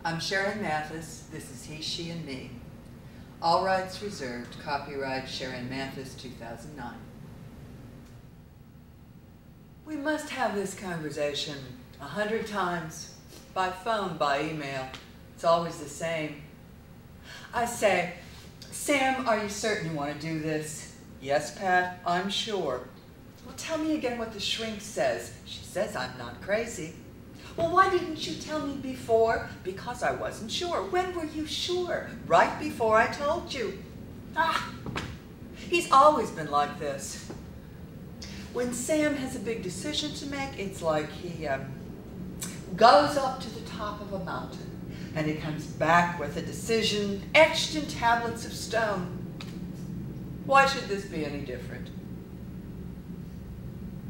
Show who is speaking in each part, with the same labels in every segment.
Speaker 1: I'm Sharon Mathis. This is He, She, and Me. All rights reserved. Copyright Sharon Mathis, 2009. We must have this conversation 100 times, by phone, by email. It's always the same. I say, Sam, are you certain you want to do this? Yes, Pat, I'm sure. Well, tell me again what the shrink says. She says I'm not crazy. Well, why didn't you tell me before? Because I wasn't sure. When were you sure? Right before I told you. He's always been like this. When Sam has a big decision to make, it's like he goes up to the top of a mountain and he comes back with a decision etched in tablets of stone. Why should this be any different?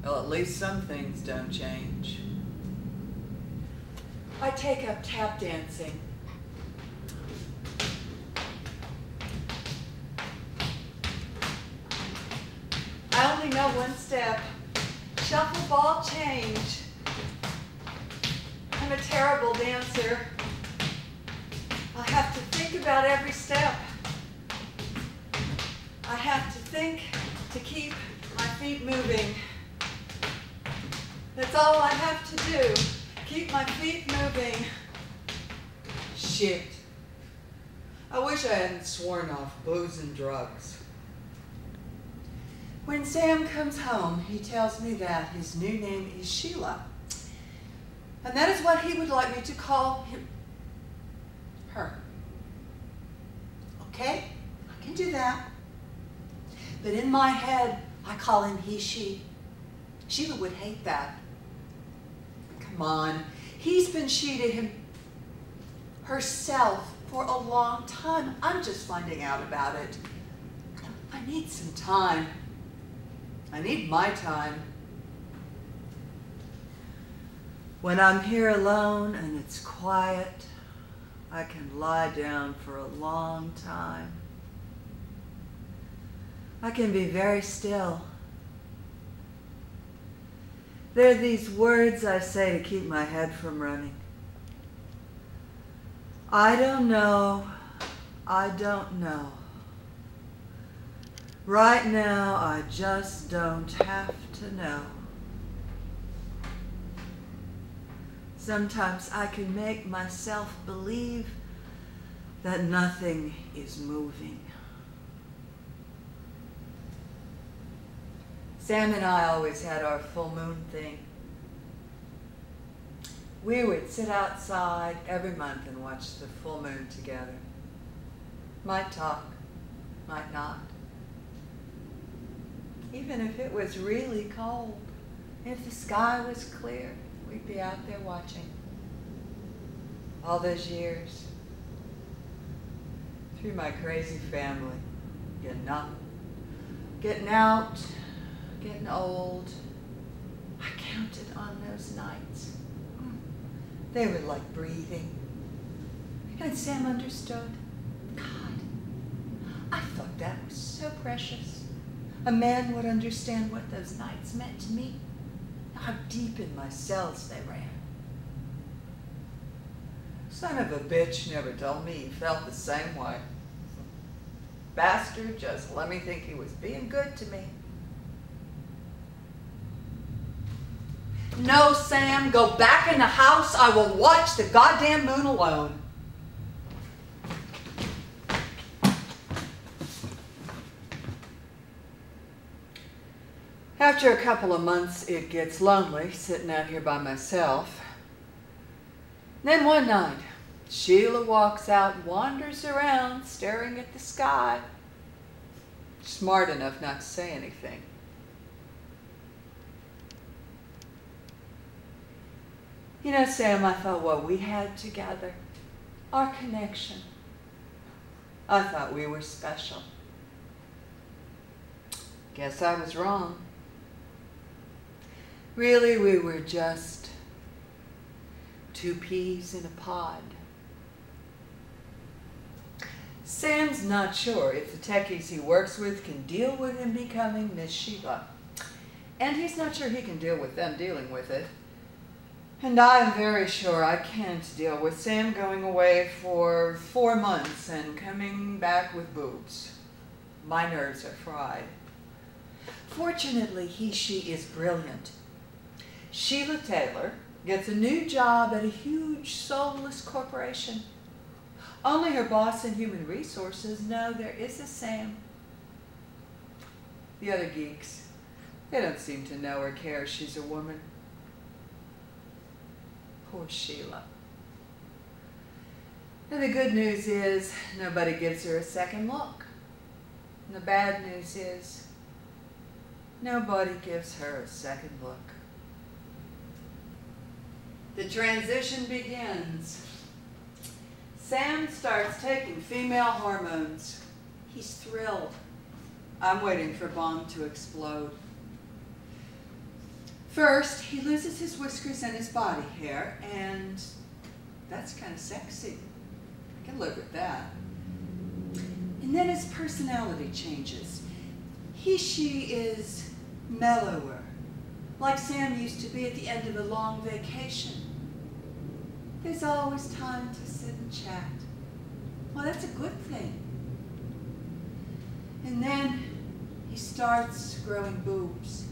Speaker 1: Well, at least some things don't change. I take up tap dancing. I only know one step. Shuffle, ball, change. I'm a terrible dancer. I have to think about every step. I have to think to keep my feet moving. That's all I have to do. Keep my feet moving. Shit. I wish I hadn't sworn off booze and drugs. When Sam comes home, he tells me that his new name is Sheila. And that is what he would like me to call her. Okay, I can do that. But in my head, I call him he, she. Sheila would hate that. Come on, he's been she to him herself for a long time. I'm just finding out about it. I need some time. I need my time. When I'm here alone and it's quiet, I can lie down for a long time. I can be very still. There are these words I say to keep my head from running. I don't know. I don't know. Right now, I just don't have to know. Sometimes I can make myself believe that nothing is moving. Sam and I always had our full moon thing. We would sit outside every month and watch the full moon together. Might talk, might not. Even if it was really cold, if the sky was clear, we'd be out there watching. All those years, through my crazy family, getting up, getting out, getting old. I counted on those nights. They were like breathing. And Sam understood. God, I thought that was so precious. A man would understand what those nights meant to me, how deep in my cells they ran. Son of a bitch never told me he felt the same way. Bastard just let me think he was being good to me. No, Sam, go back in the house. I will watch the goddamn moon alone. After a couple of months, it gets lonely sitting out here by myself. Then one night, Sheila walks out, wanders around, staring at the sky. Smart enough not to say anything. You know, Sam, I thought what we had together, our connection, I thought we were special. Guess I was wrong. Really, we were just two peas in a pod. Sam's not sure if the techies he works with can deal with him becoming Miss Sheila. And he's not sure he can deal with them dealing with it. And I am very sure I can't deal with Sam going away for 4 months and coming back with boobs. My nerves are fried. Fortunately, she is brilliant. Sheila Taylor gets a new job at a huge soulless corporation. Only her boss in human resources know there is a Sam. The other geeks, they don't seem to know or care she's a woman. Poor Sheila. And the good news is nobody gives her a second look. And the bad news is nobody gives her a second look. The transition begins. Sam starts taking female hormones. He's thrilled. I'm waiting for bomb to explode. First, he loses his whiskers and his body hair, and that's kind of sexy. I can live with that. And then his personality changes. She is mellower, like Sam used to be at the end of a long vacation. There's always time to sit and chat. Well, that's a good thing. And then he starts growing boobs.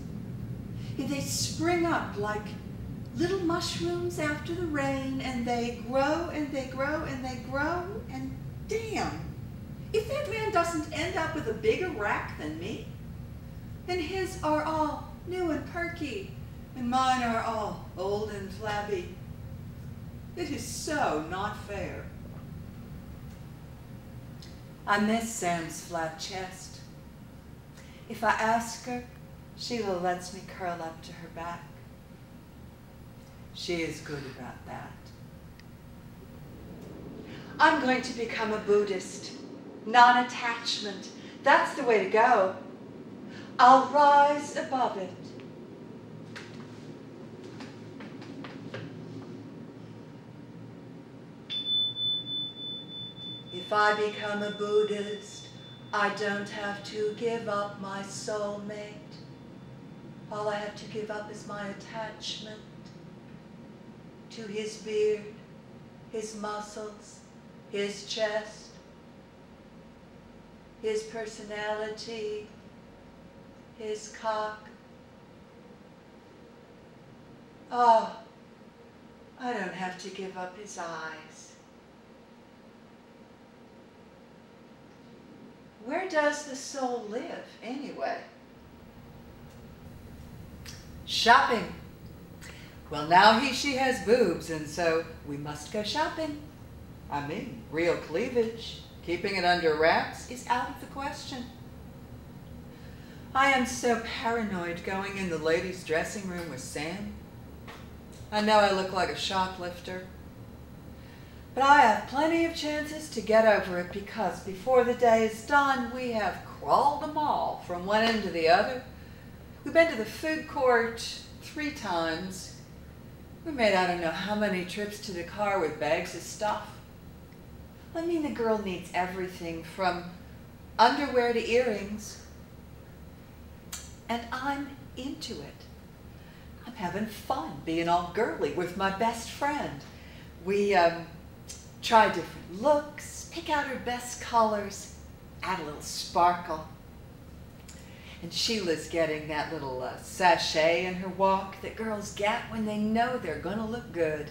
Speaker 1: And they spring up like little mushrooms after the rain, and they grow and they grow and they grow, and damn, if that man doesn't end up with a bigger rack than me, and his are all new and perky, and mine are all old and flabby. It is so not fair. I miss Sam's flat chest. If I ask her, Sheila lets me curl up to her back. She is good about that. I'm going to become a Buddhist. Non-attachment. That's the way to go. I'll rise above it. If I become a Buddhist, I don't have to give up my soulmate. All I have to give up is my attachment to his beard, his muscles, his chest, his personality, his cock. Oh, I don't have to give up his eyes. Where does the soul live, anyway? Shopping. Well, now she has boobs, and so we must go shopping. I mean, real cleavage. Keeping it under wraps is out of the question. I am so paranoid going in the ladies' dressing room with Sam. I know I look like a shoplifter, but I have plenty of chances to get over it because before the day is done, we have crawled the mall from one end to the other. We've been to the food court 3 times. We made I don't know how many trips to the car with bags of stuff. I mean, the girl needs everything from underwear to earrings. And I'm into it. I'm having fun being all girly with my best friend. We try different looks, pick out her best colors, add a little sparkle. And Sheila's getting that little sachet in her walk that girls get when they know they're gonna look good.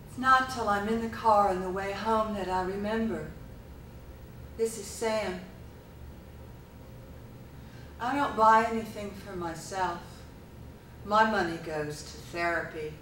Speaker 1: It's not till I'm in the car on the way home that I remember. This is Sam. I don't buy anything for myself. My money goes to therapy.